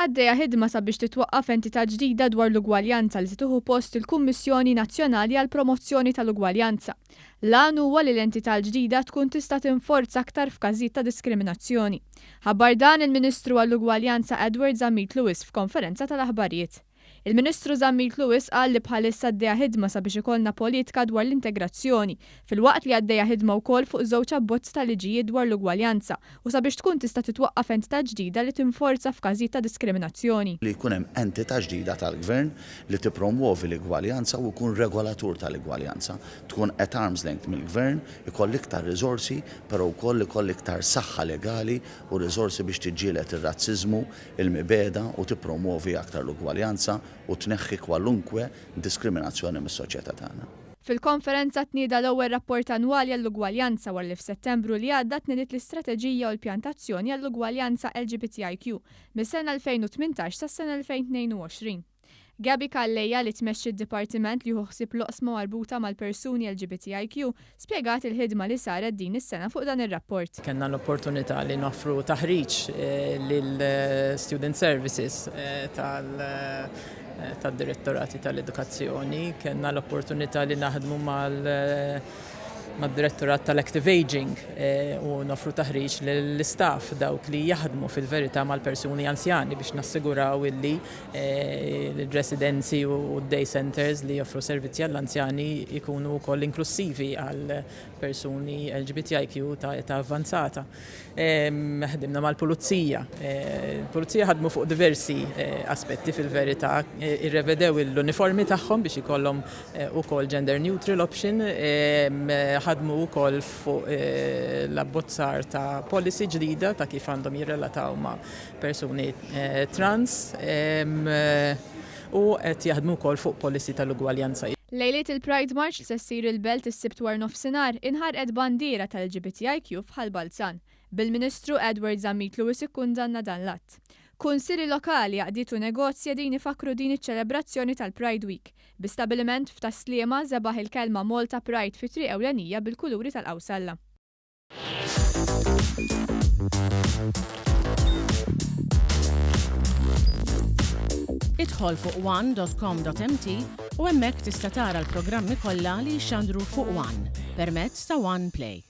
Għaddejja ħidma sabiex titwaqqaf entità ġdida dwar l-ugwaljanza li se tieħu post il-Kummissjoni Nazzjonali għall Promozzjoni tal-Ugwaljanza. Lan huwa li l-entità l-ġdida tkun tista' tinforza aktar f'każijiet ta' diskriminazzjoni. Ħabbar dan il-Ministru għall-Ugwaljanza Edward Zammit Lewis f'konferenza tal-aħbarijiet. Il-Ministru Zammit Lewis qal li bħalissa għaddejja ħidma sabiex ikollna politika dwar l-integrazzjoni, filwaqt li għaddejja ħidma wkoll fuq żewġ abbozz ta' liġijiet dwar l-ugwaljanza u sabiex tkun tista' titwaqqaf entità ġdida li tinforza f'każijiet ta' diskriminazzjoni. Li jkun hemm entità ġdida tal-Gvern li tippromuovi l-igwaljanza u jkun regolatur tal-igwaljanza. Tkun at arm's length mill-Gvern, ikoll iktar riżorsi, però wkoll ikoll iktar saħħa legali u riżorsi biex tiġġieled ir-razziżmu, il-mibeda u tippromuovi aktar l-ugwaljanza u tneħħi kwalunkwe diskriminazzjoni mis-soċjetà tagħna. Fil-konferenza tnieda l-ewwel rapport annwali għall-ugwaljanza wara li f'Settembru li għadda tniediet l-istrateġija u l-pjantazzjoni għall-ugwaljanza LGBTIQ mis-sena 2018 sas-sena 2022. Gabi Kallejja li tmexxi d-dipartiment li ħsieb l-oqsma marbuta mal-persuni LGBTIQ spjegat il-ħidma li saret din is-sena fuq dan ir-rapport. Kenna l-opportunità li noffru taħriġ lil-Student Services tad-Direttorati tal-Edukazzjoni, kenna l-opportunità li naħdmu mad-Direttorat tal-Active Aging u nofru taħriġ l-istaff dawk li jaħdmu fil-verità mal-persuni anzjani biex nassiguraw illi l-residenzi u day centers li joffru servizzi għall-anzjani ikunu wkoll inklusivi għal persuni LGBTIQ ta' età avvanzata. Ħdimna mal-Pulizija. Il-Pulizija ħadmu fuq diversi aspetti fil-verità, irrevedew l-uniformi tagħhom biex ikollhom ukoll gender neutral option, ħadmu wkoll fuq l-abbozzar ta' policy ġdida ta' kif għandhom jirrelataw ma' persuni trans u qed jaħdmu wkoll fuq policy tal-ugwaljanza. Lejliet il-Pride March li se ssir il-Belt is-Sibt war nofsinhar inħarqet bandiera tal-LGBTIQ f'Ħalbalzan. Bil-Ministru Edward Zammit Lewis ikkundanna dan l-att. Kunsilli lokali għaqdiet u negozja din ifakru din iċ-ċelebrazzjoni tal-Pride Week bi-stabbiliment f'Taslima żebaħ il-kelma Malta Pride fi triq ewlenija bil-kuluri tal-qawsalla. Idħol fuq one.com.mt u hemmhekk tista' tara l-programmi kollha li jxandru fuq One permezz ta' One Play.